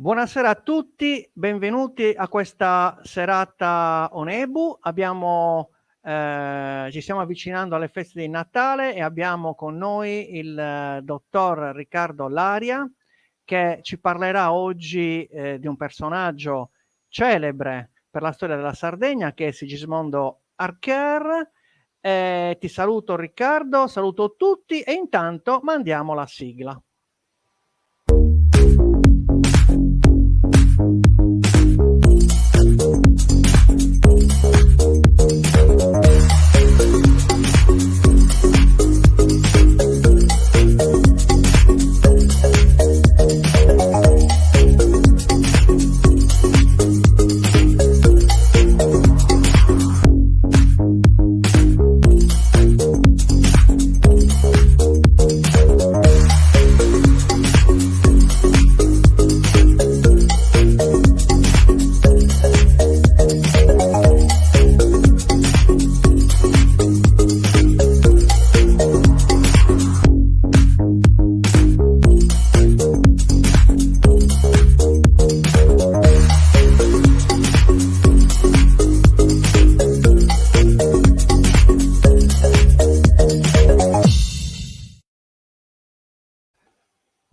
Buonasera a tutti, benvenuti a questa serata Onebu. Ci stiamo avvicinando alle feste di Natale e abbiamo con noi il dottor Riccardo Laria che ci parlerà oggi di un personaggio celebre per la storia della Sardegna che è Sigismondo Archer. Ti saluto Riccardo, saluto tutti e intanto mandiamo la sigla.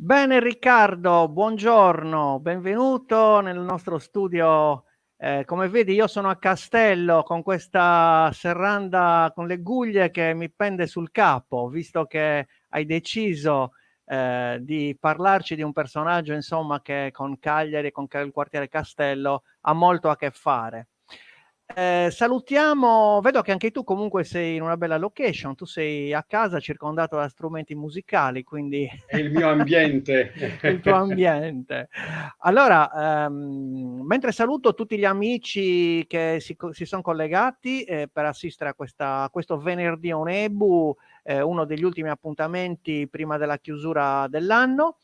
Bene Riccardo, buongiorno, benvenuto nel nostro studio. Come vedi io sono a Castello con questa serranda con le guglie che mi pende sul capo, visto che hai deciso di parlarci di un personaggio insomma che con Cagliari e con il quartiere Castello ha molto a che fare. Salutiamo, vedo che anche tu comunque sei in una bella location, tu sei a casa circondato da strumenti musicali, quindi È il mio ambiente. il tuo ambiente. Allora, mentre saluto tutti gli amici che si sono collegati per assistere a questo venerdì Onebu, uno degli ultimi appuntamenti prima della chiusura dell'anno.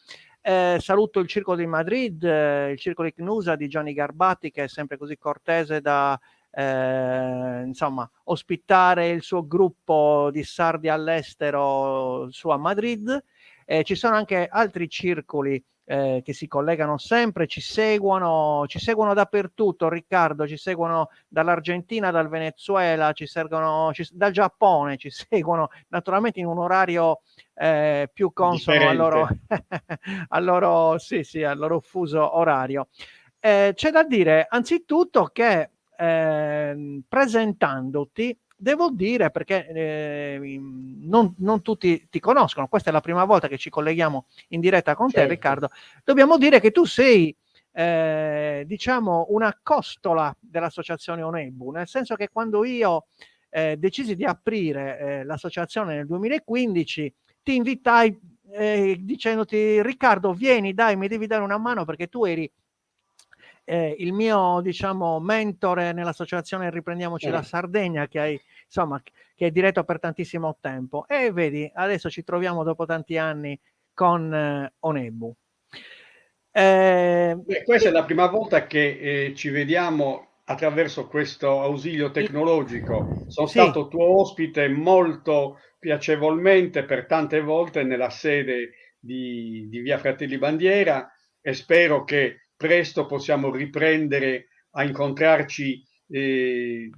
Saluto il Circolo di Madrid, il Circolo di Cnusa di Gianni Garbati, che è sempre così cortese da insomma, ospitare il suo gruppo di sardi all'estero su a Madrid. Ci sono anche altri circoli che si collegano sempre, ci seguono dappertutto, Riccardo, ci seguono dall'Argentina, dal Venezuela, dal Giappone, ci seguono naturalmente in un orario più consono al loro, Differente. al loro fuso orario. C'è da dire anzitutto che presentandoti, devo dire, perché non tutti ti conoscono, questa è la prima volta che ci colleghiamo in diretta con te, Certo. Riccardo, dobbiamo dire che tu sei, diciamo, una costola dell'associazione Onebu, nel senso che quando io decisi di aprire l'associazione nel 2015, ti invitai dicendoti Riccardo, vieni, dai, mi devi dare una mano perché tu eri il mio diciamo mentore nell'associazione Riprendiamoci la Sardegna che hai insomma che hai diretto per tantissimo tempo e vedi adesso ci troviamo dopo tanti anni con Onebu. Questa è la prima volta che ci vediamo attraverso questo ausilio tecnologico. Sono Sì, stato tuo ospite molto piacevolmente per tante volte nella sede di Via Fratelli Bandiera e spero che presto possiamo riprendere a incontrarci de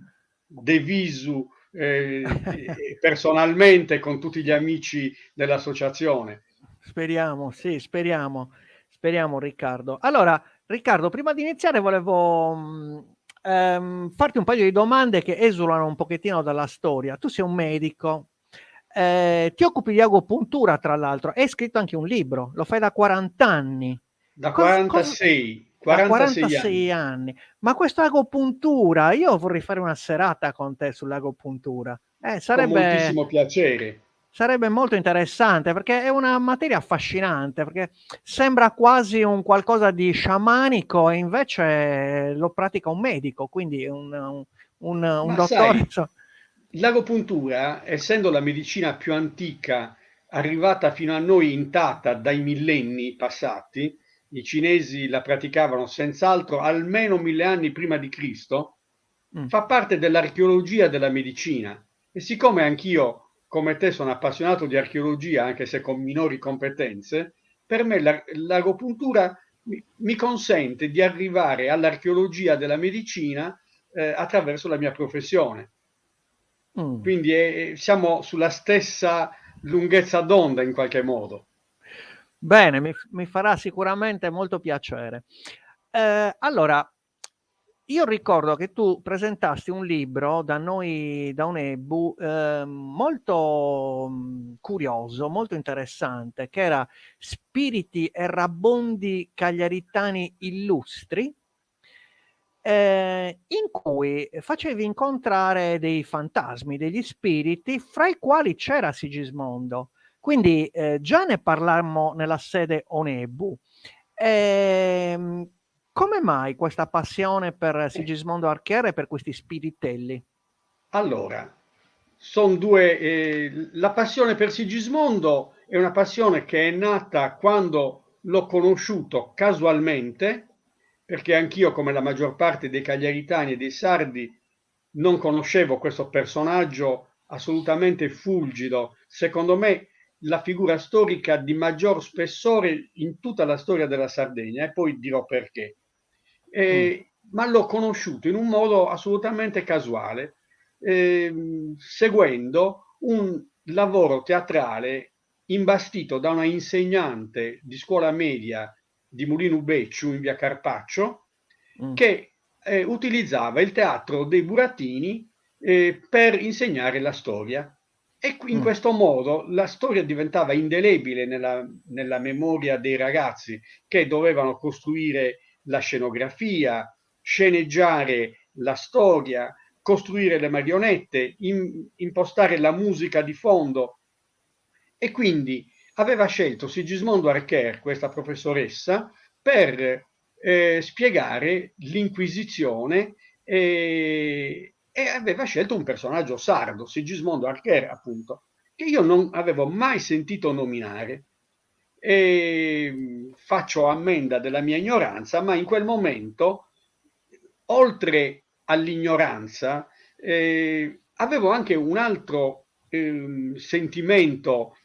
visu personalmente con tutti gli amici dell'associazione. speriamo, sì, speriamo Riccardo. Allora, Riccardo, prima di iniziare volevo farti un paio di domande che esulano un pochettino dalla storia. Tu sei un medico, ti occupi di agopuntura, tra l'altro, hai scritto anche un libro, lo fai da 40 anni. Da Cosa 46, da 46 46 anni, anni. Ma questa agopuntura, io vorrei fare una serata con te sull'agopuntura. con Sarebbe moltissimo piacere. Sarebbe molto interessante perché è una materia affascinante, perché sembra quasi un qualcosa di sciamanico e invece lo pratica un medico, quindi un Ma dottore. sai, l'agopuntura, essendo la medicina più antica, arrivata fino a noi intatta dai millenni passati, i cinesi la praticavano senz'altro almeno 1000 anni prima di Cristo, Mm, fa parte dell'archeologia della medicina. E siccome anch'io, come te, sono appassionato di archeologia, anche se con minori competenze, per me l'agopuntura mi consente di arrivare all'archeologia della medicina attraverso la mia professione. Quindi siamo sulla stessa lunghezza d'onda in qualche modo. Bene, mi farà sicuramente molto piacere. Allora, io ricordo che tu presentasti un libro da noi, da Unebu, molto curioso, molto interessante, che era Spiriti errabondi cagliaritani illustri, in cui facevi incontrare dei fantasmi, degli spiriti, fra i quali c'era Sigismondo. Quindi già ne parlammo nella sede Onebu. Come mai questa passione per Sigismondo Archiere e per questi spiritelli? Allora, son due, la passione per Sigismondo è una passione che è nata quando l'ho conosciuto casualmente, perché anch'io, come la maggior parte dei cagliaritani e dei sardi, non conoscevo questo personaggio assolutamente fulgido, secondo me la figura storica di maggior spessore in tutta la storia della Sardegna, e poi dirò perché. Ma l'ho conosciuto in un modo assolutamente casuale, seguendo un lavoro teatrale imbastito da una insegnante di scuola media di Mulino Becciu in via Carpaccio, che utilizzava il teatro dei burattini per insegnare la storia. E in questo modo la storia diventava indelebile nella memoria dei ragazzi, che dovevano costruire la scenografia, sceneggiare la storia, costruire le marionette, impostare la musica di fondo. E quindi aveva scelto Sigismondo Archer, questa professoressa, per spiegare l'Inquisizione, e aveva scelto un personaggio sardo, Sigismondo Archer, appunto, che io non avevo mai sentito nominare. E faccio ammenda della mia ignoranza, ma in quel momento, oltre all'ignoranza, avevo anche un altro sentimento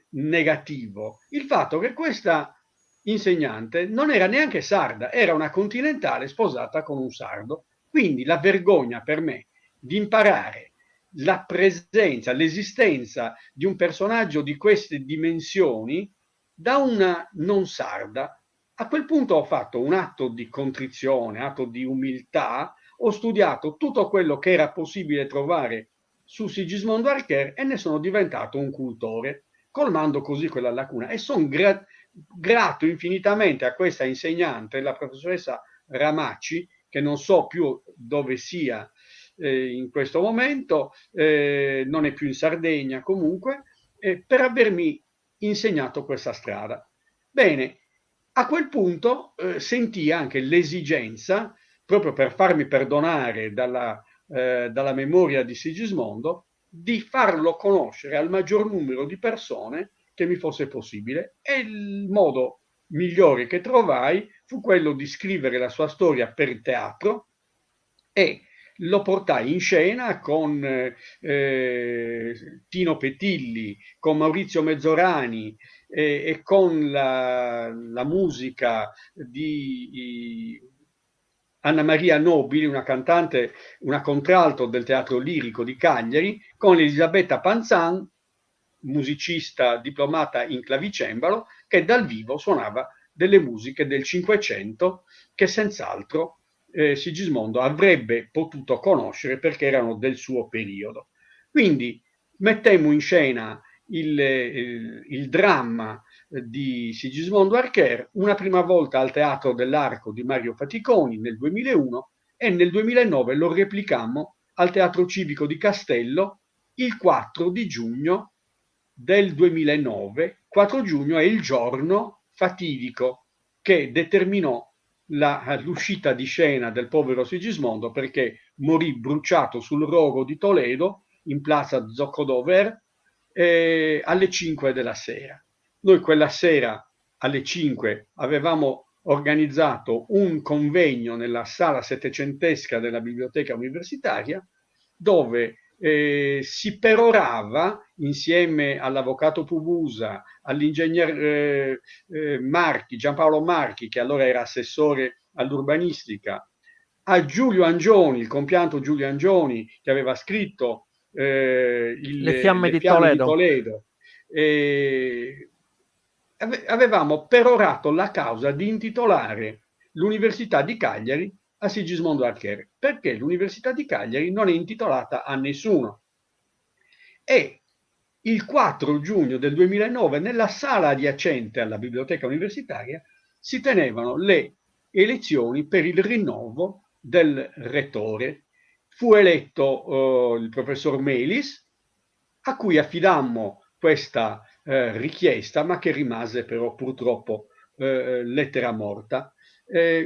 negativo, il fatto che questa insegnante non era neanche sarda, era una continentale sposata con un sardo. Quindi la vergogna per me di imparare la presenza, l'esistenza di un personaggio di queste dimensioni da una non sarda. A quel punto ho fatto un atto di contrizione, atto di umiltà, ho studiato tutto quello che era possibile trovare su Sigismondo Archer e ne sono diventato un cultore, colmando così quella lacuna. E sono grato infinitamente a questa insegnante, la professoressa Ramacci, che non so più dove sia in questo momento, non è più in Sardegna comunque, per avermi insegnato questa strada. Bene, a quel punto sentii anche l'esigenza, proprio per farmi perdonare dalla memoria di Sigismondo, di farlo conoscere al maggior numero di persone che mi fosse possibile, e il modo migliore che trovai fu quello di scrivere la sua storia per il teatro, e lo portai in scena con Tino Petilli, con Maurizio Mezzorani e con la musica di Anna Maria Nobili, una cantante, una contralto del Teatro Lirico di Cagliari, con Elisabetta Panzan, musicista diplomata in clavicembalo, che dal vivo suonava delle musiche del Cinquecento che senz'altro Sigismondo avrebbe potuto conoscere perché erano del suo periodo. Quindi mettemmo in scena il dramma di Sigismondo Archer, una prima volta al Teatro dell'Arco di Mario Faticoni nel 2001, e nel 2009 lo replicammo al Teatro Civico di Castello il 4 di giugno del 2009. 4 giugno è il giorno fatidico che determinò l'uscita di scena del povero Sigismondo, perché morì bruciato sul rogo di Toledo in piazza Zocodover alle 5 della sera. Noi quella sera alle 5 avevamo organizzato un convegno nella sala settecentesca della biblioteca universitaria, dove si perorava insieme all'avvocato Pubusa, all'ingegner Marchi, Giampaolo Marchi, che allora era assessore all'urbanistica, a Giulio Angioni, il compianto Giulio Angioni, che aveva scritto Le fiamme Le di fiamme di Toledo. Toledo. Avevamo perorato la causa di intitolare l'Università di Cagliari a Sigismondo Archer, perché l'Università di Cagliari non è intitolata a nessuno. E il 4 giugno del 2009, nella sala adiacente alla biblioteca universitaria, si tenevano le elezioni per il rinnovo del rettore. Fu eletto il professor Melis, a cui affidammo questa richiesta, ma che rimase però purtroppo lettera morta.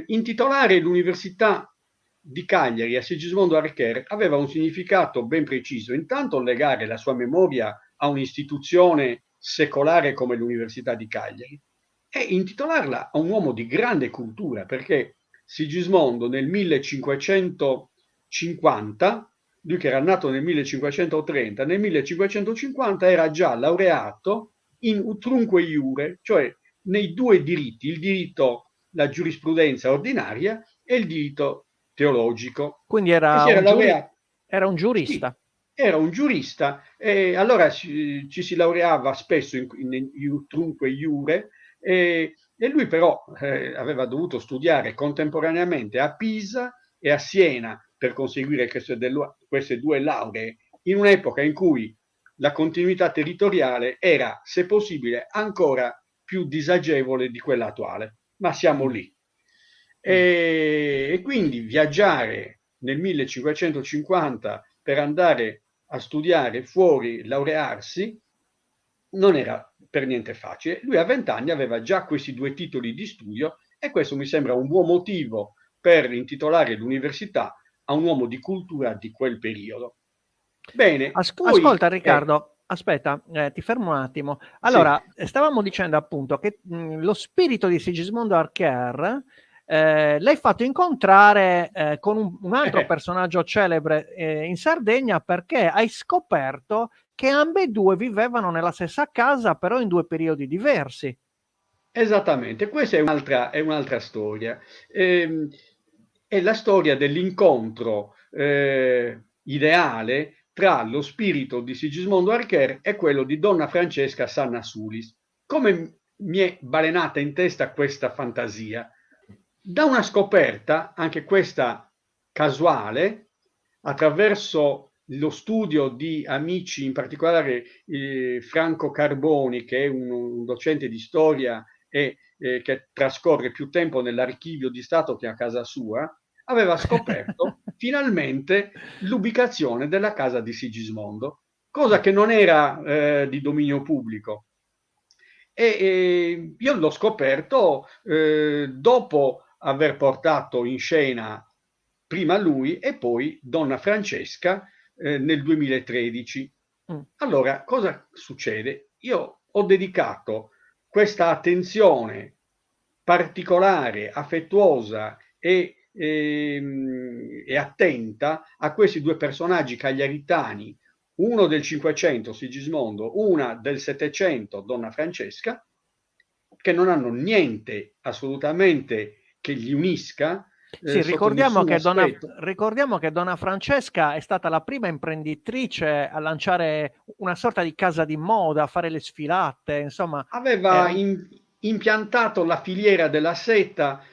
Intitolare l'Università di Cagliari a Sigismondo Archer aveva un significato ben preciso: intanto legare la sua memoria a un'istituzione secolare come l'Università di Cagliari e intitolarla a un uomo di grande cultura, perché Sigismondo nel 1550, lui che era nato nel 1530, nel 1550 era già laureato in utrunque iure, cioè nei due diritti, il diritto, la giurisprudenza ordinaria e il diritto teologico, Quindi e si era laureato. era un Sì, giurista. era un giurista e allora ci si laureava spesso in utrunque iure, e lui però aveva dovuto studiare contemporaneamente a Pisa e a Siena per conseguire queste due lauree, in un'epoca in cui la continuità territoriale era, se possibile, ancora più disagevole di quella attuale, ma siamo Mm. lì. E quindi viaggiare nel 1550 per andare a studiare fuori, laurearsi, non era per niente facile. Lui a 20 anni aveva già questi due titoli di studio e questo mi sembra un buon motivo per intitolare l'università a un uomo di cultura di quel periodo. Bene, poi Ascolta Riccardo, aspetta, ti fermo un attimo. sì, Allora, stavamo dicendo appunto che lo spirito di Sigismondo Archer l'hai fatto incontrare con un altro personaggio celebre in Sardegna, perché hai scoperto che ambedue vivevano nella stessa casa, però in due periodi diversi. esattamente, questa è un'altra storia. È la storia dell'incontro ideale tra lo spirito di Sigismondo Archer e quello di Donna Francesca Sanna Sulis. Come mi è balenata in testa questa fantasia? Da una scoperta, anche questa casuale, attraverso lo studio di amici, in particolare Franco Carboni, che è un docente di storia e che trascorre più tempo nell'archivio di Stato che a casa sua, aveva scoperto finalmente l'ubicazione della casa di Sigismondo, cosa che non era di dominio pubblico. E io l'ho scoperto dopo aver portato in scena prima lui e poi Donna Francesca nel 2013. Mm. Allora, cosa succede? Io ho dedicato questa attenzione particolare, affettuosa e attenta a questi due personaggi cagliaritani, uno del Cinquecento, Sigismondo, una del Settecento, Donna Francesca, che non hanno niente assolutamente che li unisca Sì, sotto nessun aspetto. ricordiamo che Donna Francesca è stata la prima imprenditrice a lanciare una sorta di casa di moda, a fare le sfilate, insomma, Aveva impiantato la filiera della seta,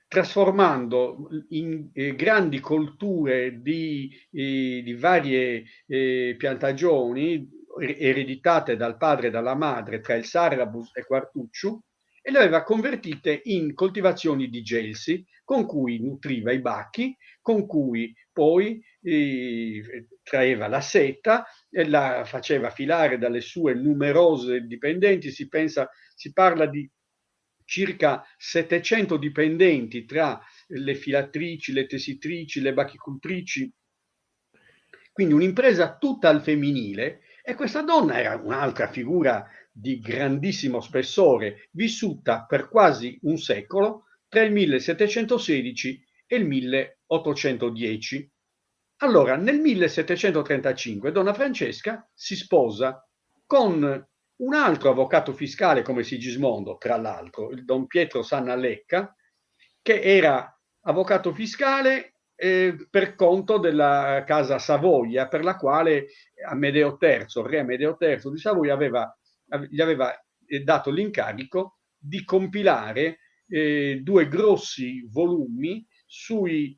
trasformando in grandi colture di varie piantagioni ereditate dal padre e dalla madre tra il Sarrabus e Quartucciu, e le aveva convertite in coltivazioni di gelsi con cui nutriva i bacchi, con cui poi traeva la seta e la faceva filare dalle sue numerose dipendenti. Si parla di circa 700 dipendenti tra le filatrici, le tessitrici, le bachicultrici, quindi un'impresa tutta al femminile, e questa donna era un'altra figura di grandissimo spessore, vissuta per quasi un secolo tra il 1716 e il 1810. Allora, nel 1735 Donna Francesca si sposa con un altro avvocato fiscale come Sigismondo, tra l'altro, il Don Pietro Sanna Lecca, che era avvocato fiscale per conto della casa Savoia, per la quale Amedeo III, re Amedeo III di Savoia, gli aveva dato l'incarico di compilare 2 grossi volumi sui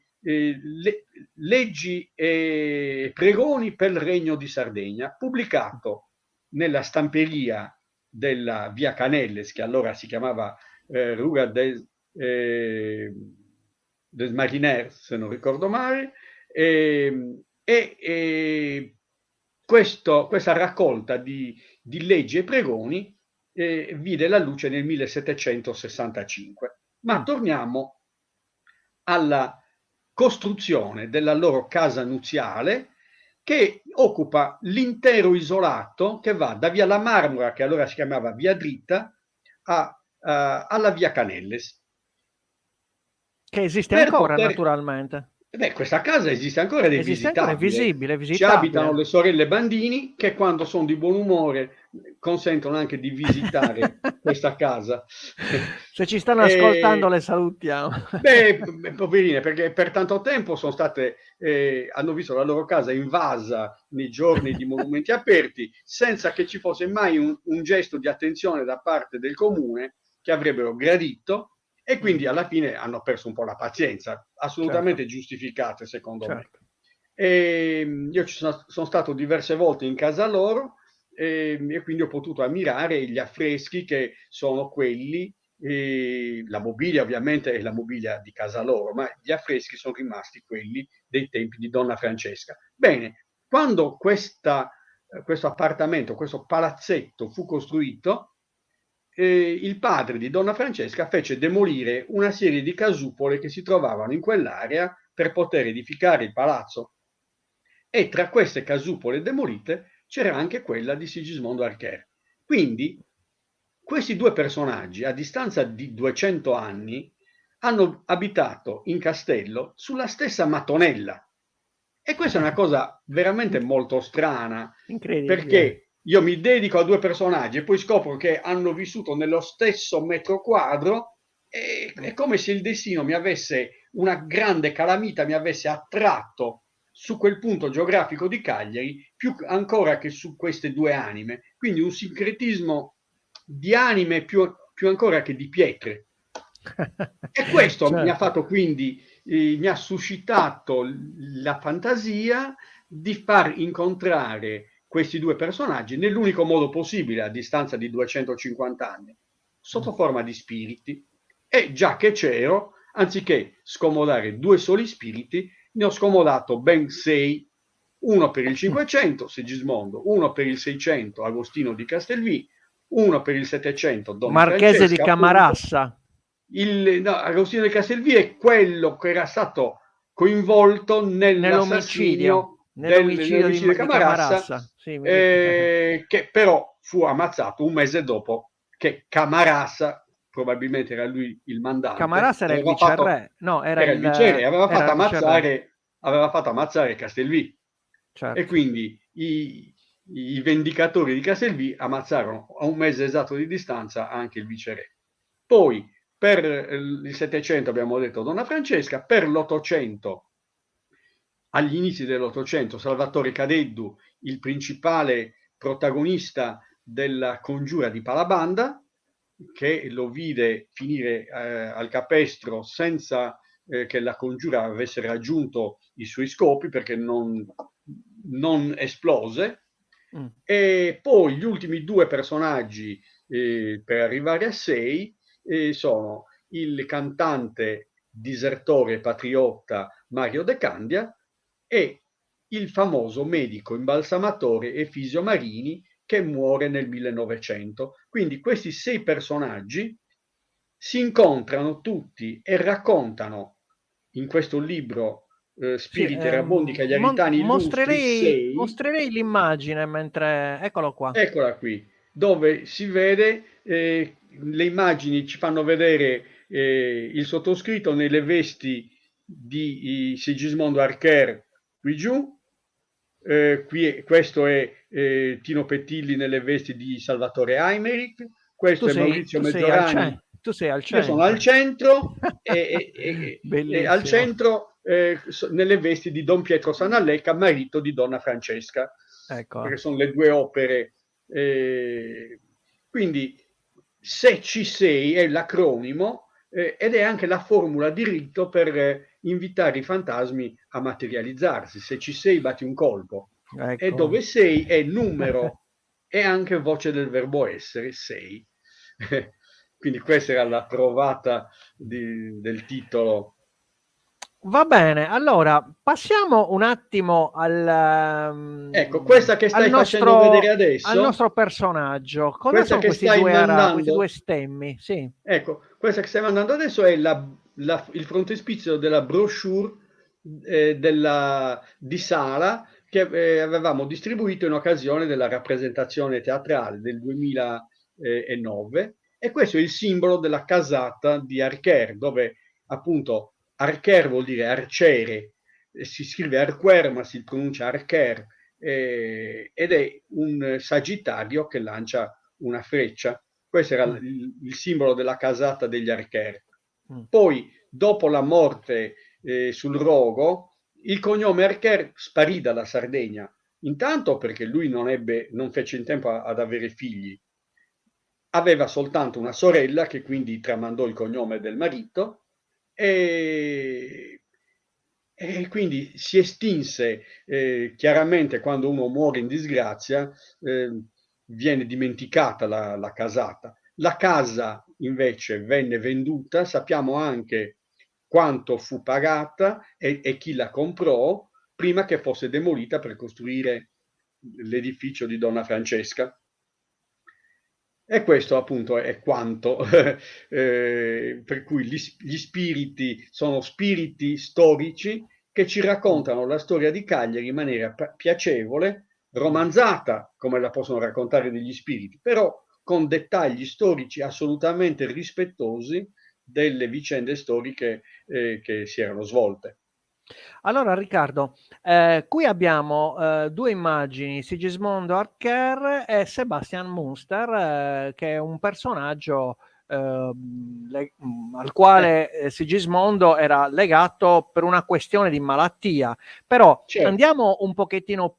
leggi e pregoni per il Regno di Sardegna, pubblicato nella stamperia della Via Canelles, che allora si chiamava Rua des Mariners, se non ricordo male, questa raccolta di leggi e pregoni vide la luce nel 1765. Ma torniamo alla costruzione della loro casa nuziale, che occupa l'intero isolato che va da via La Marmora, che allora si chiamava via Dritta, alla via Canelles. Che esiste Per ancora, poter naturalmente. Questa casa esiste ancora ed è Esiste ancora, è visitabile. visibile, è Ci abitano visitabile. le sorelle Bandini, che quando sono di buon umore consentono anche di visitare questa casa. Se ci stanno ascoltando E, le salutiamo. poverine, perché per tanto tempo hanno visto la loro casa invasa nei giorni di monumenti aperti, senza che ci fosse mai un gesto di attenzione da parte del comune che avrebbero gradito, e quindi alla fine hanno perso un po' la pazienza, assolutamente Certo, giustificate secondo me. certo. Io sono stato diverse volte in casa loro e quindi ho potuto ammirare gli affreschi, che sono quelli, la mobilia ovviamente è la mobilia di casa loro, ma gli affreschi sono rimasti quelli dei tempi di Donna Francesca. Bene, quando questo appartamento, questo palazzetto fu costruito, il padre di Donna Francesca fece demolire una serie di casupole che si trovavano in quell'area per poter edificare il palazzo, e tra queste casupole demolite c'era anche quella di Sigismondo Archer. Quindi questi 2 personaggi, a distanza di 200 anni, hanno abitato in castello sulla stessa mattonella. E questa è una cosa veramente molto strana, Incredibile. perché io mi dedico a 2 personaggi e poi scopro che hanno vissuto nello stesso metro quadro, e è come se il destino mi avesse, una grande calamita mi avesse attratto su quel punto geografico di Cagliari, più ancora che su queste 2 anime. Quindi un sincretismo di anime più ancora che di pietre. E questo mi ha Certo. fatto quindi, mi ha suscitato la fantasia di far incontrare questi 2 personaggi nell'unico modo possibile a distanza di 250 anni, sotto forma di spiriti. E già che c'ero, anziché scomodare 2 soli spiriti, ne ho scomodato ben 6, uno per il 500 Sigismondo, uno per il 600 Agostino di Castelvì, uno per il 700 Donna Marchese di Francesca, appunto. Camarassa. No, Agostino di Castelvì è quello che era stato coinvolto Nell'omicidio. nell'assassinio Nell'omicidio nell'omicidio di di Camarassa, Camarassa. Sì, che però fu ammazzato un mese dopo che Camarassa, probabilmente era lui il mandante, Camarassa era il viceré. No, era il viceré, era il viceré. aveva fatto ammazzare Castelvì, e Certo. quindi i vendicatori di Castelvì ammazzarono a un mese esatto di distanza anche il viceré. Poi per il 700 abbiamo detto Donna Francesca, per l'800, agli inizi dell'Ottocento, Salvatore Cadeddu, il principale protagonista della congiura di Palabanda, che lo vide finire al capestro senza che la congiura avesse raggiunto i suoi scopi, perché non esplose. E poi gli ultimi 2 personaggi, per arrivare a 6, sono il cantante disertore patriotta Mario De Candia e il famoso medico imbalsamatore Efisio Marini, che muore nel 1900. Quindi questi 6 personaggi si incontrano tutti e raccontano in questo libro, Sì, Spiriti Erabondi Cagliaritani Illustri sei. mostrerei l'immagine mentre... Eccolo qua. Eccola qui, dove si vede, le immagini ci fanno vedere il sottoscritto nelle vesti di Sigismondo Archer qui giù. Questo è Tino Pettilli nelle vesti di Salvatore Aimeric, questo è Maurizio Mezzorani. Tu sei al Io sono al centro. centro e al Bellissimo. centro nelle vesti di Don Pietro Sanallecca, marito di Donna Francesca, Ecco. perché sono le due opere. Quindi se ci sei è l'acronimo ed è anche la formula di rito per invitare i fantasmi a materializzarsi. Se ci sei batti un colpo, e Ecco. dove sei è numero e anche voce del verbo essere, sei. Quindi questa era la trovata del titolo. Va bene, allora passiamo un attimo Ecco, questa che stai facendo vedere al adesso, nostro personaggio. Cosa questa sono che questi stai due questi due mandando, stemmi? Sì, ecco, questa che stai mandando adesso è il frontespizio della brochure di Sala che avevamo distribuito in occasione della rappresentazione teatrale del 2009 e questo è il simbolo della casata di Archer, dove appunto Archer vuol dire arciere, si scrive Arquer ma si pronuncia Archer, ed è un sagittario che lancia una freccia. Questo era mm, il simbolo della casata degli Archer. mm. Poi, dopo la morte sul rogo, il cognome Archer sparì dalla Sardegna. Intanto perché lui non fece in tempo ad avere figli. Aveva soltanto una sorella che quindi tramandò il cognome del marito e quindi si estinse chiaramente quando uno muore in disgrazia, viene dimenticata la casata. La casa invece venne venduta, sappiamo anche quanto fu pagata e chi la comprò prima che fosse demolita per costruire l'edificio di Donna Francesca. E questo appunto è quanto, per cui gli spiriti sono spiriti storici che ci Mm. raccontano la storia di Cagliari in maniera piacevole, romanzata, come la possono raccontare degli spiriti, però con dettagli storici assolutamente rispettosi delle vicende storiche che si erano svolte. Allora Riccardo, qui abbiamo due immagini, Sigismondo Archer e Sebastian Munster, che è un personaggio al quale Sigismondo era legato per una questione di malattia. Però Certo. andiamo un pochettino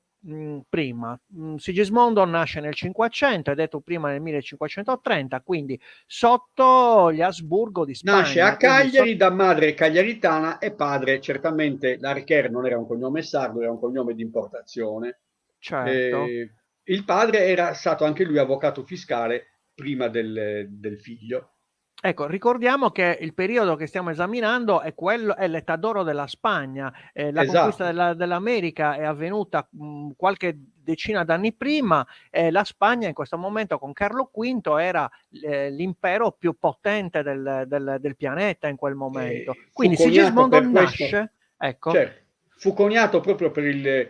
prima. Sigismondo nasce nel 500, è detto prima nel 1530, quindi sotto gli Asburgo di Nasce Spagna, a quindi Cagliari da madre cagliaritana e padre, certamente l'Archer non era un cognome sardo, era un cognome di importazione. certo. Eh, il padre era stato anche lui avvocato fiscale prima del figlio. Ecco, ricordiamo che il periodo che stiamo esaminando è l'età d'oro della Spagna. La conquista Esatto. dell'America è avvenuta qualche decina d'anni prima e la Spagna in questo momento con Carlo V era l'impero più potente del pianeta in quel momento. Fu Quindi coniato Sigismondo per questo, nasce, ecco, certo, fu coniato proprio per il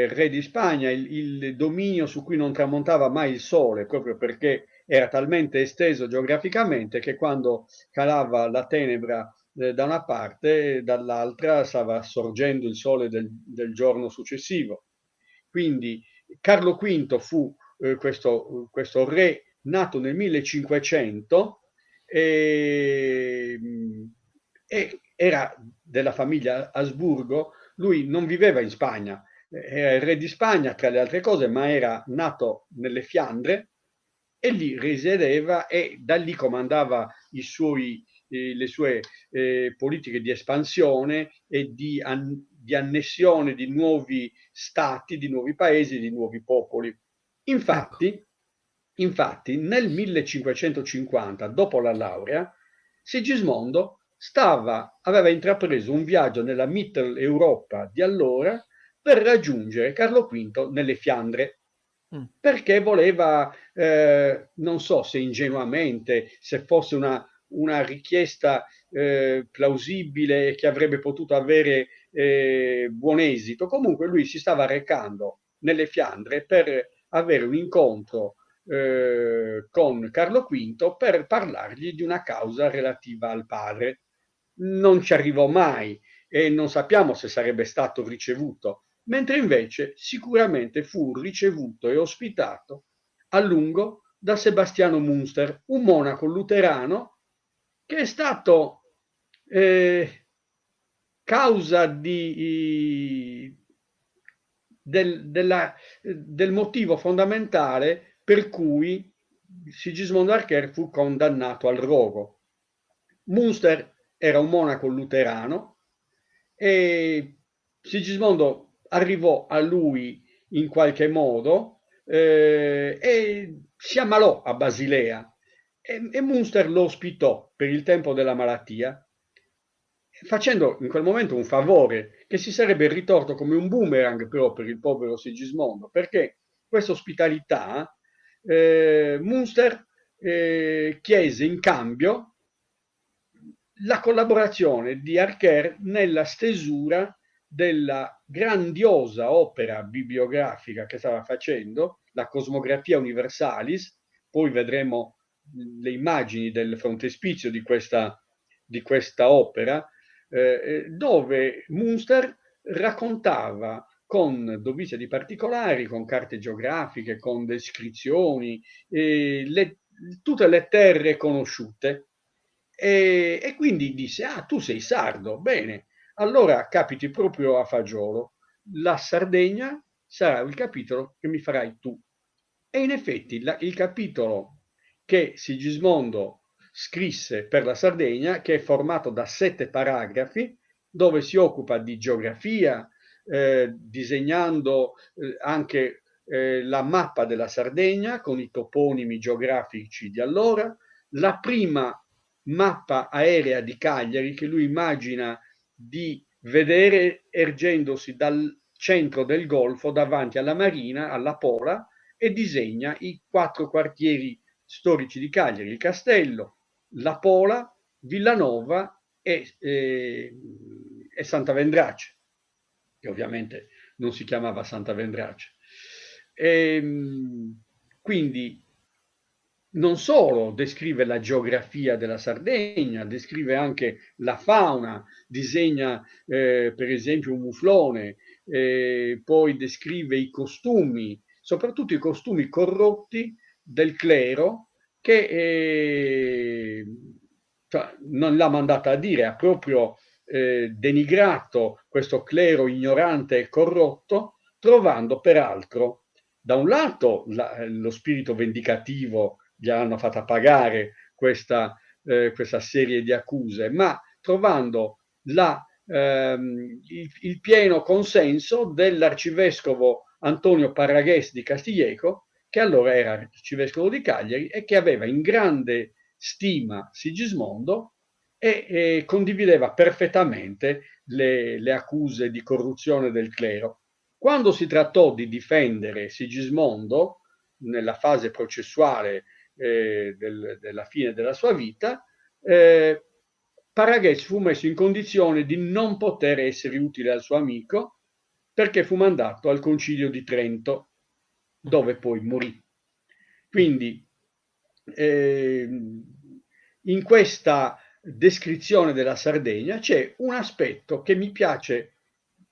re di Spagna, il dominio su cui non tramontava mai il sole, proprio perché era talmente esteso geograficamente che quando calava la tenebra da una parte, dall'altra stava sorgendo il sole del giorno successivo. Quindi Carlo V fu questo re nato nel 1500 e, e era della famiglia Asburgo. Lui non viveva in Spagna, era il re di Spagna tra le altre cose, ma era nato nelle Fiandre e lì risiedeva e da lì comandava le sue politiche di espansione e di annessione di nuovi stati, di nuovi paesi, di nuovi popoli. ecco. Infatti, nel 1550, dopo la laurea, Sigismondo aveva intrapreso un viaggio nella Mitteleuropa di allora per raggiungere Carlo V nelle Fiandre, Mm, perché voleva, non so se ingenuamente, se fosse una richiesta plausibile e che avrebbe potuto avere buon esito. Comunque lui si stava recando nelle Fiandre per avere un incontro con Carlo V per parlargli di una causa relativa al padre. non ci arrivò mai e non sappiamo se sarebbe stato ricevuto, mentre invece sicuramente fu ricevuto e ospitato a lungo da Sebastiano Münster, un monaco luterano che è stato causa del motivo fondamentale per cui Sigismondo Archer fu condannato al rogo. Münster era un monaco luterano e Sigismondo arrivò a lui in qualche modo e si ammalò a Basilea e Münster lo ospitò per il tempo della malattia, facendo in quel momento un favore che si sarebbe ritorto come un boomerang però per il povero Sigismondo, perché questa ospitalità Münster chiese in cambio la collaborazione di Archer nella stesura della grandiosa opera bibliografica che stava facendo, la Cosmografia Universalis. Poi vedremo le immagini del frontespizio di questa opera, dove Münster raccontava con dovizia di particolari, con carte geografiche, con descrizioni, tutte le terre conosciute. E quindi disse, ah, tu sei sardo, bene, allora capiti proprio a fagiolo, la Sardegna sarà il capitolo che mi farai tu. E in effetti il capitolo che Sigismondo scrisse per la Sardegna, che è formato da 7 paragrafi, dove si occupa di geografia, disegnando anche la mappa della Sardegna con i toponimi geografici di allora, la prima mappa aerea di Cagliari che lui immagina di vedere ergendosi dal centro del Golfo davanti alla Marina, alla Pola, e disegna i 4 quartieri storici di Cagliari, il Castello, la Pola, Villanova e Santa Vendrace, che ovviamente non si chiamava Santa Vendrace. Quindi non solo descrive la geografia della Sardegna, descrive anche la fauna, disegna per esempio un muflone, poi descrive i costumi, soprattutto i costumi corrotti del clero che cioè, non l'ha mandata a dire, ha proprio denigrato questo clero ignorante e corrotto, trovando peraltro da un lato lo spirito vendicativo gli hanno fatto pagare questa serie di accuse, ma trovando il pieno consenso dell'arcivescovo Antonio Parragués di Castiglieco, che allora era arcivescovo di Cagliari e che aveva in grande stima Sigismondo e condivideva perfettamente le accuse di corruzione del clero. Quando si trattò di difendere Sigismondo nella fase processuale della fine della sua vita, Parragués fu messo in condizione di non poter essere utile al suo amico perché fu mandato al Concilio di Trento, dove poi morì. Quindi in questa descrizione della Sardegna c'è un aspetto che mi piace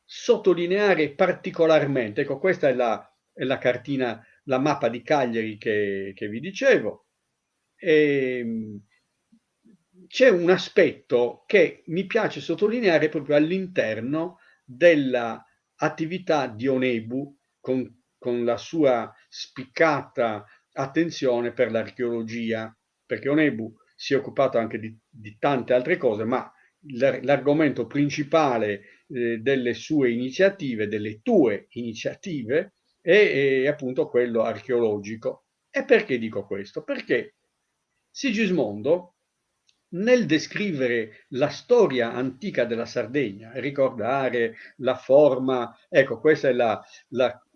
sottolineare particolarmente. Ecco, questa è la cartina, la mappa di Cagliari che vi dicevo. C'è un aspetto che mi piace sottolineare proprio all'interno dell'attività di Onebu con la sua spiccata attenzione per l'archeologia, perché Onebu si è occupato anche di tante altre cose, ma l'argomento principale delle sue iniziative, delle tue iniziative, è appunto quello archeologico. E perché dico questo? Perché Sigismondo, nel descrivere la storia antica della Sardegna, ricordare la forma, ecco, questa è la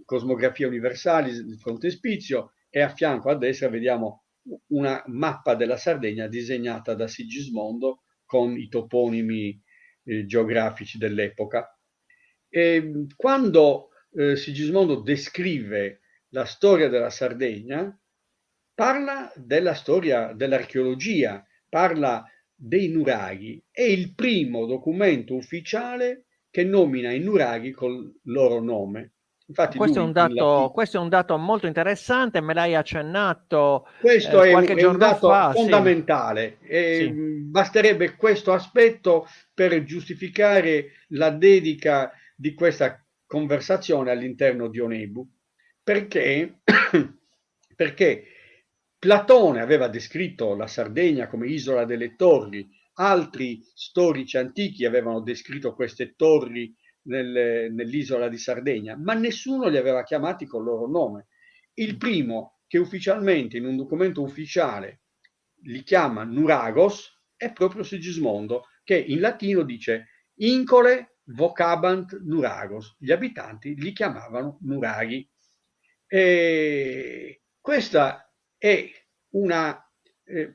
Cosmografia Universale, il frontespizio, e a fianco a destra vediamo una mappa della Sardegna disegnata da Sigismondo con i toponimi geografici dell'epoca. E quando Sigismondo descrive la storia della Sardegna, parla della storia dell'archeologia, parla dei nuraghi. È il primo documento ufficiale che nomina i nuraghi col loro nome. Infatti lui in latino... questo è un dato molto interessante, me l'hai accennato Questo qualche è un giorno dato fa, sì, fondamentale, sì. basterebbe questo aspetto per giustificare la dedica di questa conversazione all'interno di Onebu, perché, perché Platone aveva descritto la Sardegna come isola delle torri, altri storici antichi avevano descritto queste torri nell'isola di Sardegna, ma nessuno li aveva chiamati col loro nome. Il primo che ufficialmente in un documento ufficiale li chiama Nuragos è proprio Sigismondo, che in latino dice Incole vocabant Nuragos, gli abitanti li chiamavano Nuraghi. E questa è una,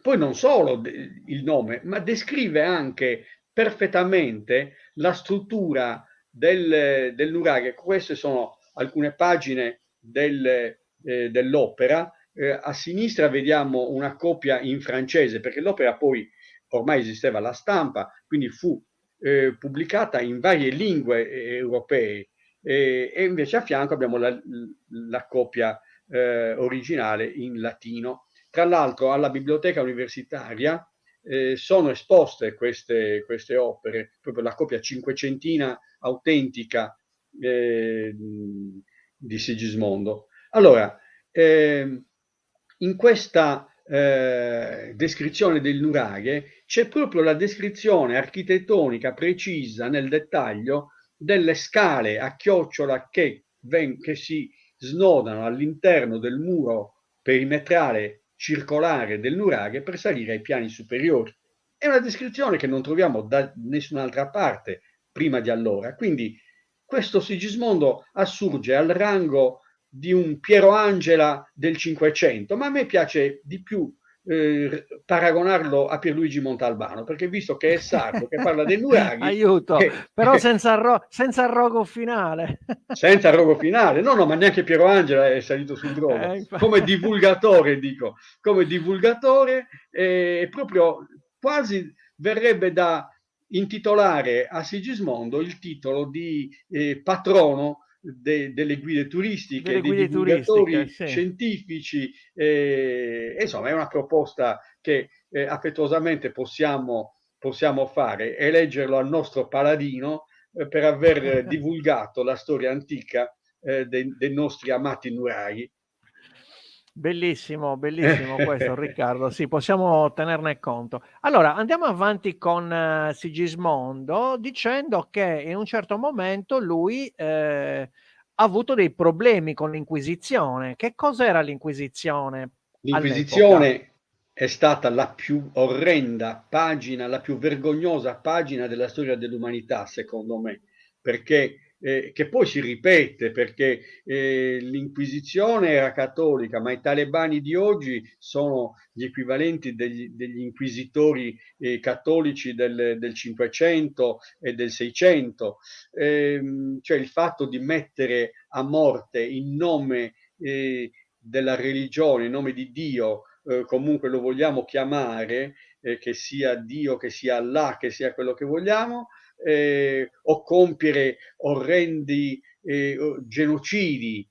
poi non solo il nome, ma descrive anche perfettamente la struttura del nuraghe. Queste sono alcune pagine dell'opera. A sinistra vediamo una copia in francese, perché l'opera poi ormai esisteva la stampa, quindi fu pubblicata in varie lingue europee, e invece a fianco abbiamo la copia originale in latino. Tra l'altro alla biblioteca universitaria sono esposte queste opere, proprio la copia cinquecentina autentica di Sigismondo. Allora, in questa descrizione del nuraghe c'è proprio la descrizione architettonica precisa nel dettaglio delle scale a chiocciola che si snodano all'interno del muro perimetrale circolare del nuraghe per salire ai piani superiori. È una descrizione che non troviamo da nessun'altra parte prima di allora. Quindi questo Sigismondo assurge al rango di un Piero Angela del Cinquecento, ma a me piace di più paragonarlo a Pierluigi Montalbano, perché visto che è sardo, che parla dei nuraghi, Aiuto, però senza il rogo finale. senza rogo finale, no, ma neanche Piero Angela è salito sul drogo, come divulgatore, dico, come divulgatore, proprio quasi verrebbe da intitolare a Sigismondo il titolo di patrono delle guide turistiche, Delle dei guide turistiche, divulgatori sì. scientifici, insomma è una proposta che affettuosamente possiamo fare, eleggerlo al nostro paladino per aver divulgato la storia antica dei nostri amati nuraghi. Bellissimo, bellissimo questo Riccardo, sì, possiamo tenerne conto. Allora, andiamo avanti con Sigismondo dicendo che in un certo momento lui ha avuto dei problemi con l'Inquisizione. Che cos'era l'Inquisizione all'epoca? L'Inquisizione è stata la più orrenda pagina, la più vergognosa pagina della storia dell'umanità, secondo me, perché che poi si ripete, perché l'Inquisizione era cattolica, ma i talebani di oggi sono gli equivalenti degli inquisitori cattolici del 500 e del 600, cioè il fatto di mettere a morte in nome della religione, in nome di Dio, comunque lo vogliamo chiamare, che sia Dio, che sia Allah, che sia quello che vogliamo, o compiere orrendi genocidi,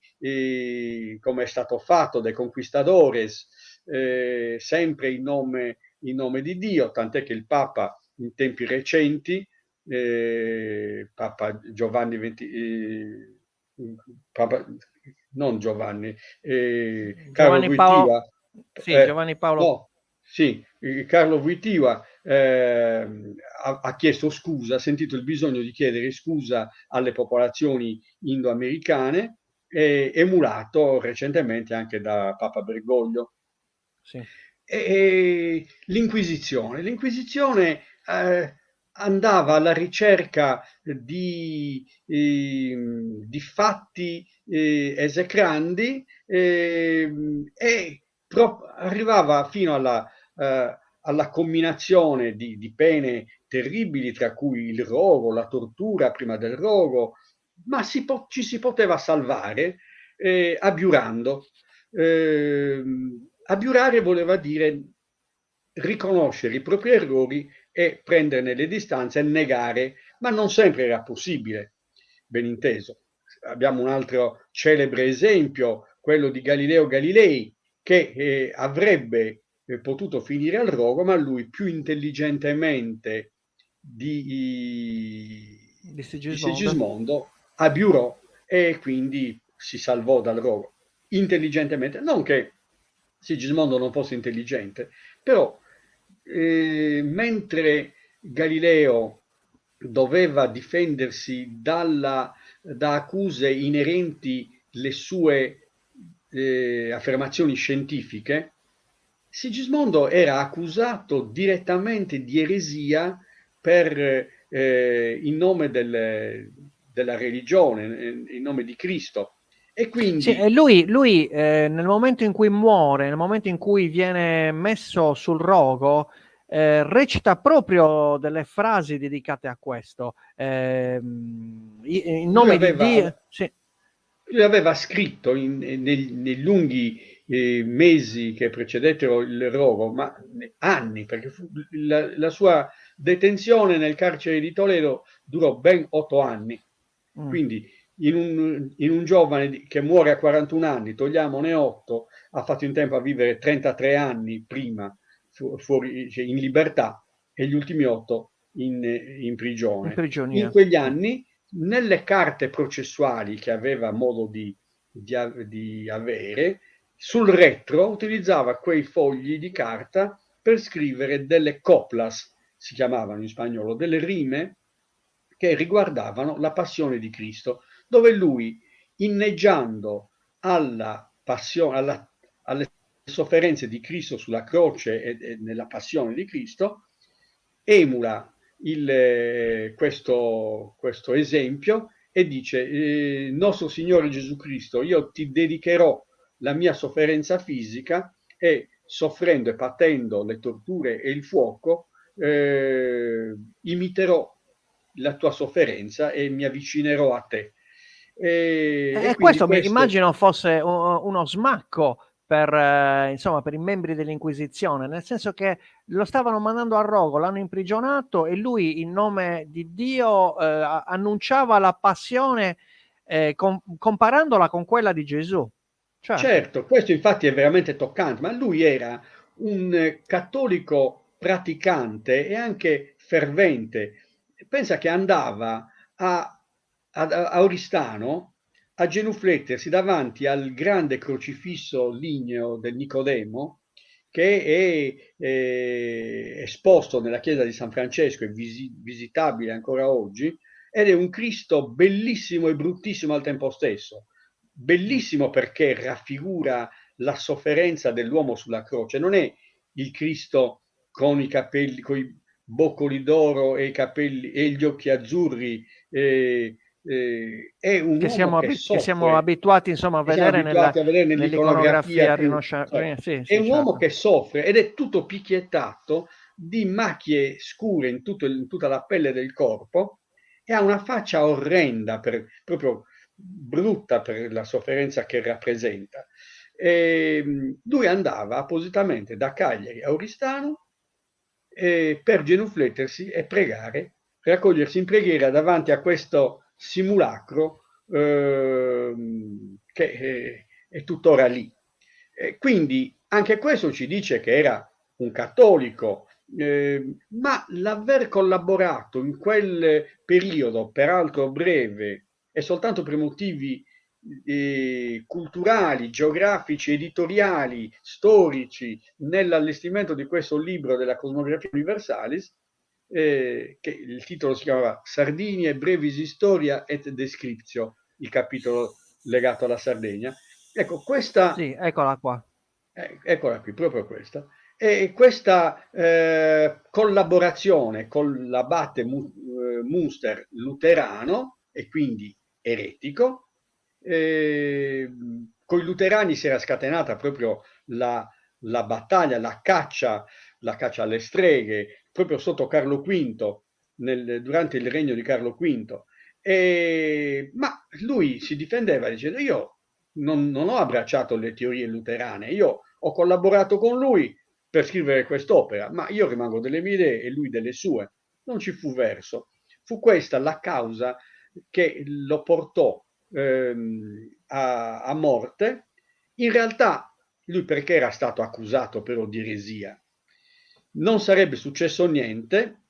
come è stato fatto dai conquistadores, sempre in nome di Dio, tant'è che il Papa in tempi recenti, Papa Giovanni XX, Papa, non Giovanni, Carlo Giovanni Paolo, Wojtyła, sì, Giovanni Paolo, no, sì, Carlo Wojtyła ha chiesto scusa, ha sentito il bisogno di chiedere scusa alle popolazioni indoamericane, emulato recentemente anche da Papa Bergoglio. sì. L'Inquisizione andava alla ricerca di fatti esecrandi, e arrivava fino alla comminazione di pene terribili, tra cui il rogo, la tortura prima del rogo, ma ci si poteva salvare abiurando. Abiurare voleva dire riconoscere i propri errori e prenderne le distanze e negare, ma non sempre era possibile, ben inteso. Abbiamo un altro celebre esempio, quello di Galileo Galilei, che avrebbe potuto finire al rogo, ma lui più intelligentemente Di di Sigismondo. Sigismondo abiurò e quindi si salvò dal rogo. Intelligentemente, non che Sigismondo non fosse intelligente, però mentre Galileo doveva difendersi da accuse inerenti alle sue affermazioni scientifiche, Sigismondo era accusato direttamente di eresia in nome della religione, in nome di Cristo. E Sì, quindi e lui nel momento in cui muore, nel momento in cui viene messo sul rogo, recita proprio delle frasi dedicate a questo. In lui nome di aveva, Dio, sì. lui aveva scritto nei lunghi mesi che precedettero il rogo, ma anni, perché la sua detenzione nel carcere di Toledo durò ben 8 anni. Mm. Quindi in un giovane che muore a 41 anni, togliamone 8, ha fatto in tempo a vivere 33 anni prima fuori, cioè in libertà e gli ultimi 8 in In prigione. In prigionia. quegli Mm. anni, nelle carte processuali che aveva modo di avere, sul retro utilizzava quei fogli di carta per scrivere delle coplas, si chiamavano in spagnolo, delle rime che riguardavano la passione di Cristo, dove lui, inneggiando alle sofferenze di Cristo sulla croce e nella passione di Cristo, emula questo esempio e dice, nostro Signore Gesù Cristo, io ti dedicherò la mia sofferenza fisica e soffrendo e patendo le torture e il fuoco, imiterò la tua sofferenza e mi avvicinerò a te. E E quindi questo mi questo, immagino fosse uno smacco per, insomma, per i membri dell'Inquisizione, nel senso che lo stavano mandando a rogo, l'hanno imprigionato e lui, in nome di Dio, annunciava la passione, comparandola con quella di Gesù. Certo. certo, questo infatti è veramente toccante, ma lui era un cattolico praticante e anche fervente. Pensa che andava a Oristano a genuflettersi davanti al grande crocifisso ligneo del Nicodemo, che è esposto nella chiesa di San Francesco, è visitabile ancora oggi, ed è un Cristo bellissimo e bruttissimo al tempo stesso. Bellissimo perché raffigura la sofferenza dell'uomo sulla croce, non è il Cristo con i capelli, con i boccoli d'oro e i capelli e gli occhi azzurri, è un uomo che Che siamo soffre, abituati, insomma, a che siamo vedere abituati a vedere nell'iconografia nell'iconografia più, cioè, sì, è sì, un uomo certo. che soffre ed è tutto picchiettato di macchie scure in tutta la pelle del corpo e ha una faccia orrenda, proprio brutta per la sofferenza che rappresenta. Lui andava appositamente da Cagliari a Oristano per genuflettersi e pregare, raccogliersi in preghiera davanti a questo simulacro che è tuttora lì. Quindi anche questo ci dice che era un cattolico, ma l'aver collaborato in quel periodo, peraltro breve, e soltanto per motivi culturali, geografici, editoriali, storici, nell'allestimento di questo libro della Cosmografia Universalis, che il titolo si chiamava Sardinia, Brevis Historia et Descriptio, il capitolo legato alla Sardegna. Ecco, Sì, eccola qua. eccola qui, proprio questa. E questa collaborazione con l'abate Munster luterano, e quindi eretico, con i luterani si era scatenata proprio la battaglia, la caccia alle streghe, proprio sotto Carlo V, durante il regno di Carlo V. Ma lui si difendeva dicendo io non ho abbracciato le teorie luterane, io ho collaborato con lui, per scrivere quest'opera, ma io rimango delle mie idee e lui delle sue. Non ci fu verso. Fu questa la causa che lo portò a morte. In realtà lui, perché era stato accusato però di eresia, non sarebbe successo niente,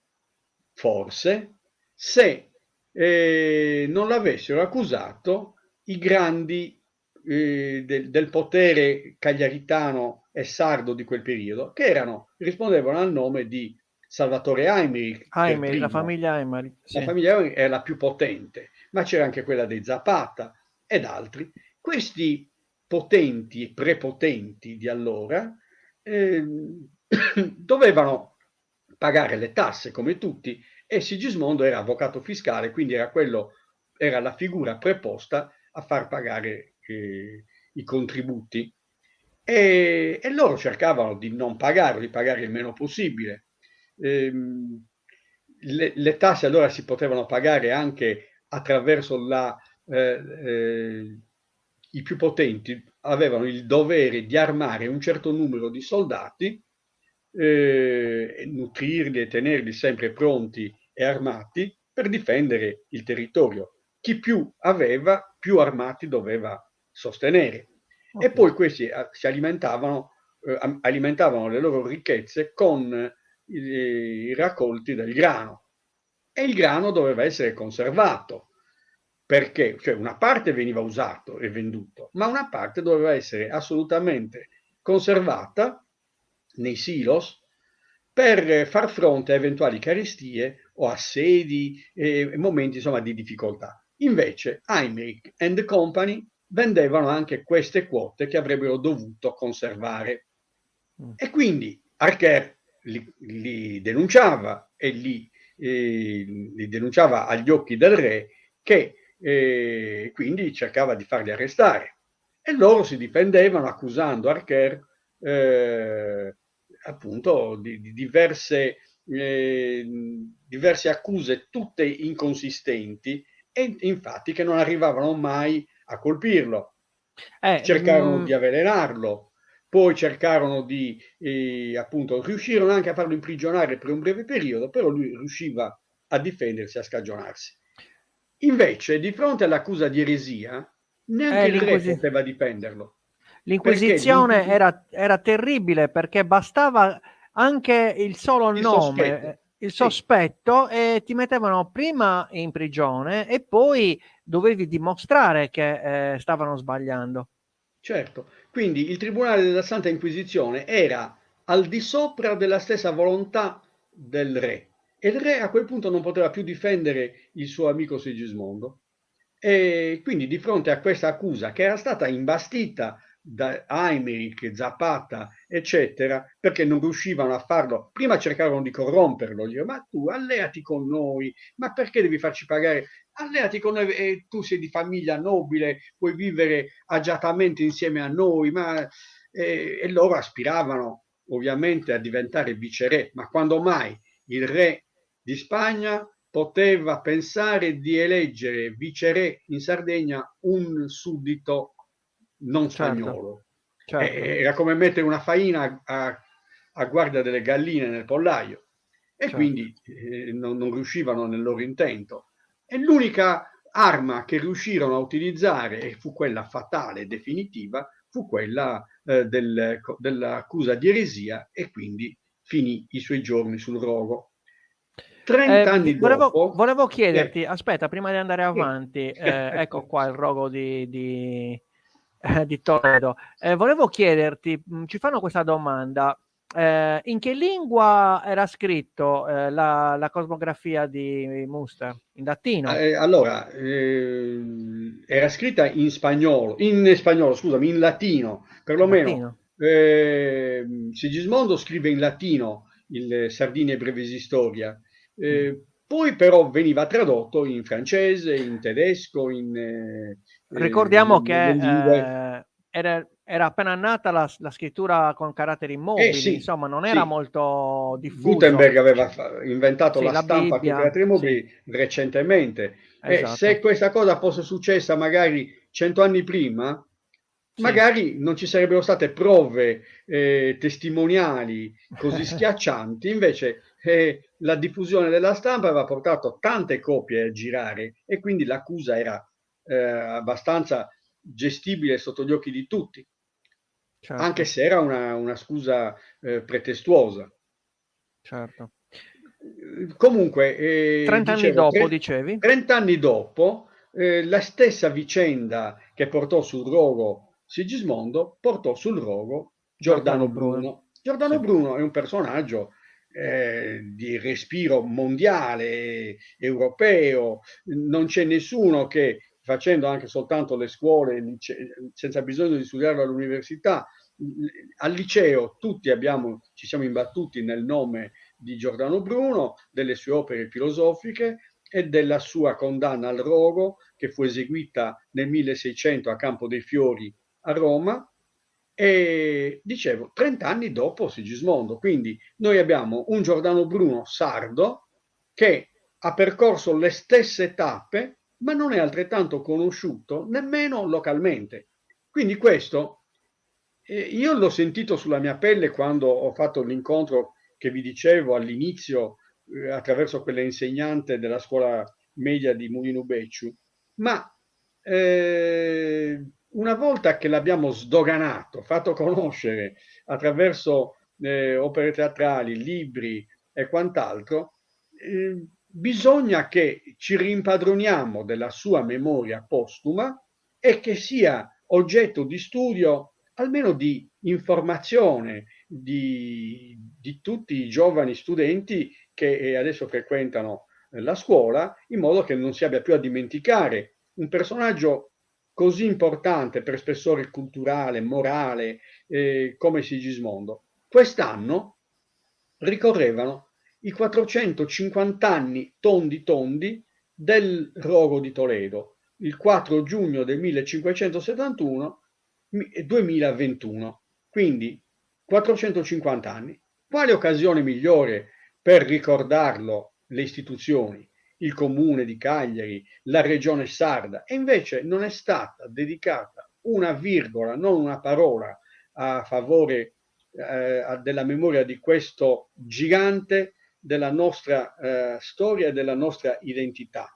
forse, se non l'avessero accusato i grandi del potere cagliaritano e sardo di quel periodo, che rispondevano al nome di Salvatore Aimeri per La primo. famiglia Aimeri, La sì. famiglia Aimeri è la più potente, ma c'era anche quella dei Zapata ed altri. Questi potenti e prepotenti di allora dovevano pagare le tasse come tutti, e Sigismondo era avvocato fiscale, quindi era la figura preposta a far pagare i contributi, e loro cercavano di non pagarlo, di pagare il meno possibile. Le tasse allora si potevano pagare anche attraverso i più potenti avevano il dovere di armare un certo numero di soldati, nutrirli e tenerli sempre pronti e armati per difendere il territorio. Chi più aveva, più armati doveva sostenere. E Okay. poi questi si alimentavano le loro ricchezze con i raccolti del grano, e il grano doveva essere conservato, perché cioè una parte veniva usato e venduto, ma una parte doveva essere assolutamente conservata nei silos per far fronte a eventuali carestie o assedi e momenti insomma di difficoltà. Invece Heinrich and Company vendevano anche queste quote che avrebbero dovuto conservare, e quindi Harker li denunciava e li denunciava agli occhi del re, che quindi cercava di farli arrestare, e loro si difendevano accusando Harker appunto di diverse accuse, tutte inconsistenti, e infatti che non arrivavano mai a colpirlo. Cercarono di avvelenarlo, poi cercarono appunto, riuscirono anche a farlo imprigionare per un breve periodo, però lui riusciva a difendersi, a scagionarsi. Invece, di fronte all'accusa di eresia, neanche il re l'inquisi poteva difenderlo, perché L'inquisizione era terribile, perché bastava anche il solo il nome, sospetto, il sì, sospetto, e ti mettevano prima in prigione e poi dovevi dimostrare che stavano sbagliando. certo. Quindi il tribunale della Santa Inquisizione era al di sopra della stessa volontà del re, e il re a quel punto non poteva più difendere il suo amico Sigismondo, e quindi di fronte a questa accusa, che era stata imbastita da Aimeric, Zapata, eccetera, perché non riuscivano a farlo. Prima cercarono di corromperlo, gli ma tu alleati con noi, ma perché devi farci pagare? Alleati con noi, tu sei di famiglia nobile, puoi vivere agiatamente insieme a noi, e loro aspiravano ovviamente a diventare viceré, ma quando mai il re di Spagna poteva pensare di eleggere viceré in Sardegna un suddito non Certo, spagnolo? certo, Era come mettere una faina a guardia delle galline nel pollaio, e certo. quindi non riuscivano nel loro intento. E l'unica arma che riuscirono a utilizzare, e fu quella fatale e definitiva, fu quella dell'accusa di eresia, e quindi finì i suoi giorni sul rogo. 30 anni dopo, Volevo eh, chiederti, aspetta, prima di andare sì. avanti, ecco qua il rogo di Toledo. Volevo chiederti, ci fanno questa domanda, in che lingua era scritto la cosmografia di Muster? In latino? Allora, era scritta in spagnolo, scusami, in latino, In perlomeno. latino? Sigismondo scrive in latino il Sardinia e Brevis Historia, Mm. poi però veniva tradotto in francese, in tedesco, Ricordiamo nelle che lingue. era appena nata la scrittura con caratteri Eh mobili, sì, insomma, non era sì. molto diffuso. Gutenberg aveva inventato Sì, la la stampa con i Bibbia, caratteri sì, mobili recentemente, e se esatto. questa cosa fosse successa magari 100 anni prima, Sì. magari non ci sarebbero state prove testimoniali così schiaccianti, invece la diffusione della stampa aveva portato tante copie a girare e quindi l'accusa era abbastanza gestibile sotto gli occhi di tutti, anche Certo, se era una scusa pretestuosa. certo. Comunque, 30 anni dicevo, dopo dicevi? 30 anni dopo, la stessa vicenda che portò sul rogo Sigismondo, portò sul rogo Giordano Giordano Bruno. Bruno. Giordano Sì. Bruno è un personaggio di respiro mondiale, europeo, non c'è nessuno che facendo anche soltanto le scuole, senza bisogno di studiarlo all'università, al liceo tutti ci siamo imbattuti nel nome di Giordano Bruno, delle sue opere filosofiche e della sua condanna al rogo che fu eseguita nel 1600 a Campo dei Fiori a Roma e dicevo 30 anni dopo Sigismondo, quindi noi abbiamo un Giordano Bruno sardo che ha percorso le stesse tappe ma non è altrettanto conosciuto nemmeno localmente. Quindi questo io l'ho sentito sulla mia pelle quando ho fatto l'incontro che vi dicevo all'inizio attraverso quell'insegnante della scuola media di Mulino Becciu, ma una volta che l'abbiamo sdoganato, fatto conoscere attraverso opere teatrali, libri e quant'altro, bisogna che ci rimpadroniamo della sua memoria postuma e che sia oggetto di studio, almeno di informazione di tutti i giovani studenti che adesso frequentano la scuola, in modo che non si abbia più a dimenticare un personaggio così importante per spessore culturale, morale, come Sigismondo. Quest'anno ricorrevano i 450 anni tondi tondi del rogo di Toledo, il 4 giugno del 1571 e 2021, quindi 450 anni. Quale occasione migliore per ricordarlo le istituzioni, il comune di Cagliari, la regione sarda, e invece non è stata dedicata una virgola, non una parola a favore della memoria di questo gigante della nostra storia e della nostra identità.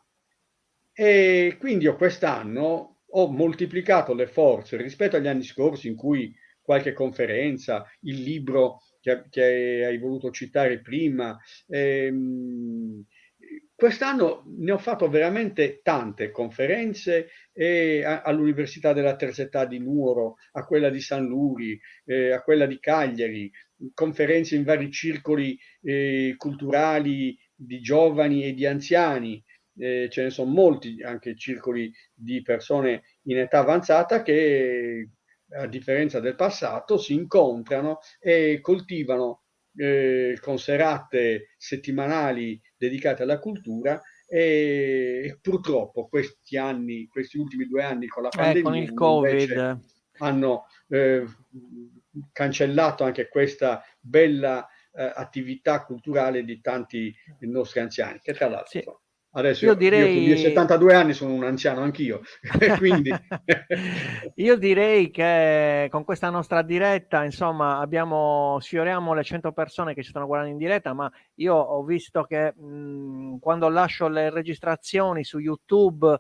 E quindi io quest'anno ho moltiplicato le forze rispetto agli anni scorsi in cui qualche conferenza, il libro che hai voluto citare prima, quest'anno ne ho fatto veramente tante conferenze all'Università della Terza Età di Nuoro, a quella di San Luri, a quella di Cagliari, conferenze in vari circoli culturali di giovani e di anziani, ce ne sono molti anche circoli di persone in età avanzata che a differenza del passato si incontrano e coltivano con serate settimanali dedicate alla cultura e purtroppo questi ultimi 2 anni con la Con pandemia il invece Covid. hanno cancellato anche questa bella attività culturale di tanti nostri anziani, che tra Sì. l'altro Io adesso io con i miei direi 72 anni sono un anziano anch'io, quindi io direi che con questa nostra diretta, insomma, sfioriamo le 100 persone che ci stanno guardando in diretta, ma io ho visto che quando lascio le registrazioni su YouTube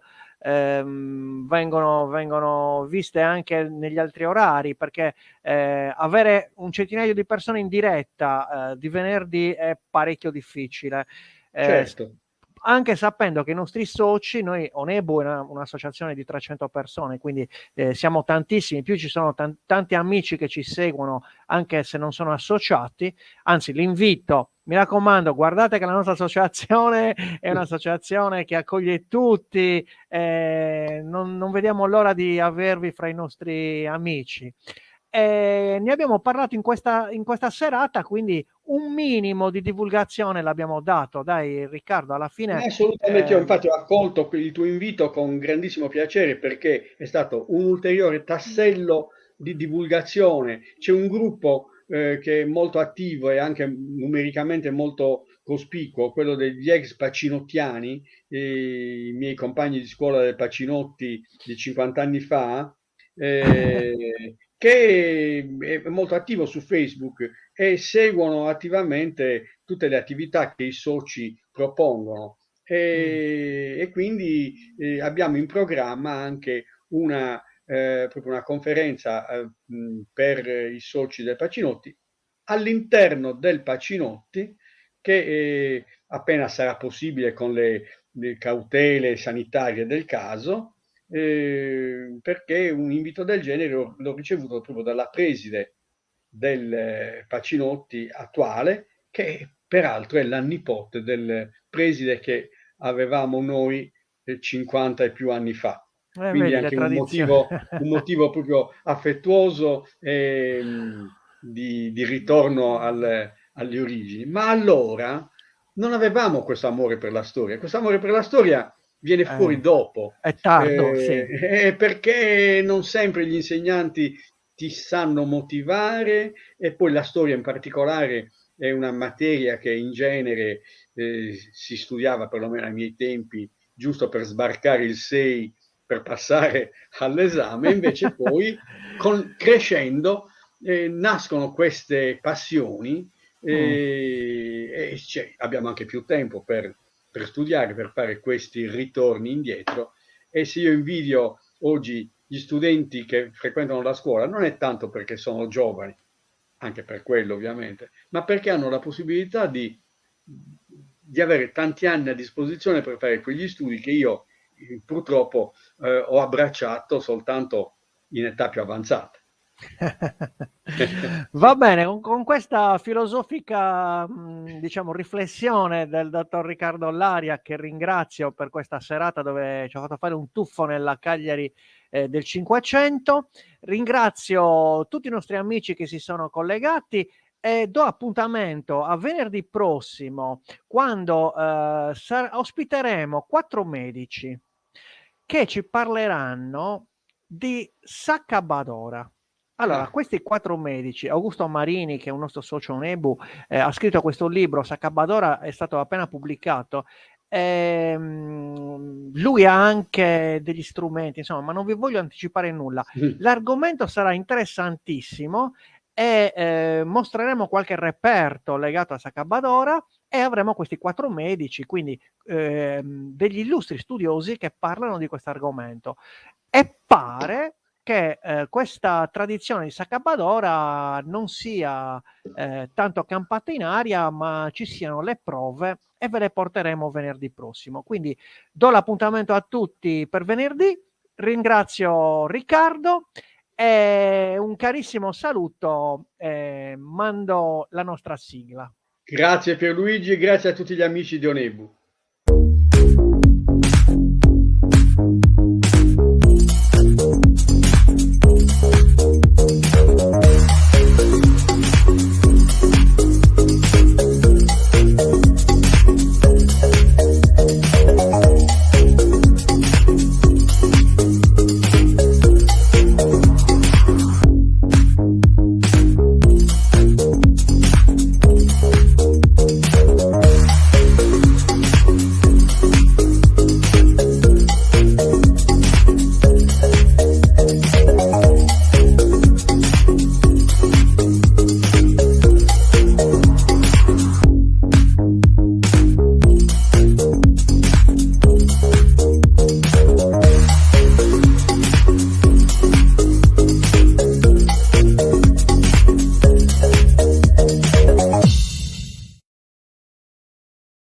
vengono viste anche negli altri orari, perché avere un centinaio di persone in diretta di venerdì è parecchio difficile. Eh, certo. Anche sapendo che i nostri soci, noi Onebu è un'associazione di 300 persone, quindi siamo tantissimi, più ci sono tanti amici che ci seguono anche se non sono associati, anzi l'invito, mi raccomando, guardate che la nostra associazione è un'associazione che accoglie tutti, non vediamo l'ora di avervi fra i nostri amici. Ne abbiamo parlato in questa serata, quindi un minimo di divulgazione l'abbiamo dato. Dai, Riccardo, alla fine. Assolutamente, io infatti ho accolto il tuo invito con grandissimo piacere perché è stato un ulteriore tassello di divulgazione. C'è un gruppo che è molto attivo e anche numericamente molto cospicuo, quello degli ex pacinottiani, i miei compagni di scuola del Pacinotti di 50 anni fa, che è molto attivo su Facebook e seguono attivamente tutte le attività che i soci propongono. Mh. E quindi abbiamo in programma anche proprio una conferenza per i soci del Pacinotti all'interno del Pacinotti che appena sarà possibile con le cautele sanitarie del caso, perché un invito del genere l'ho ricevuto proprio dalla preside del Pacinotti attuale, che peraltro è la nipote del preside che avevamo noi 50 e più anni fa. Quindi Vedi le anche tradizio un motivo proprio affettuoso di ritorno alle origini. Ma allora non avevamo questo amore per la storia. Questo amore per la storia viene fuori dopo, è tardo, sì. perché non sempre gli insegnanti ti sanno motivare e poi la storia in particolare è una materia che in genere si studiava, perlomeno ai miei tempi, giusto per sbarcare il 6 per passare all'esame, invece poi crescendo nascono queste passioni Mh. e abbiamo anche più tempo per studiare, per fare questi ritorni indietro. E se io invidio oggi gli studenti che frequentano la scuola, non è tanto perché sono giovani, anche per quello ovviamente, ma perché hanno la possibilità di avere tanti anni a disposizione per fare quegli studi che io purtroppo ho abbracciato soltanto in età più avanzata. Va bene, con questa filosofica, diciamo, riflessione del dottor Riccardo Allaria, che ringrazio per questa serata dove ci ha fatto fare un tuffo nella Cagliari del Cinquecento. Ringrazio tutti i nostri amici che si sono collegati e do appuntamento a venerdì prossimo, quando ospiteremo 4 medici che ci parleranno di Saccabadora. Allora, Ah, questi 4 medici, Augusto Marini, che è un nostro socio Nebu, ha scritto questo libro, Saccabadora, è stato appena pubblicato. Lui ha anche degli strumenti, insomma, ma non vi voglio anticipare nulla. L'argomento sarà interessantissimo e mostreremo qualche reperto legato a Saccabadora e avremo questi 4 medici, quindi degli illustri studiosi che parlano di questo argomento. E pare che questa tradizione di Saccabadora non sia tanto campata in aria, ma ci siano le prove e ve le porteremo venerdì prossimo. Quindi do l'appuntamento a tutti per venerdì. Ringrazio Riccardo e un carissimo saluto. Mando la nostra sigla. grazie Pierluigi e grazie a tutti gli amici di Onebu.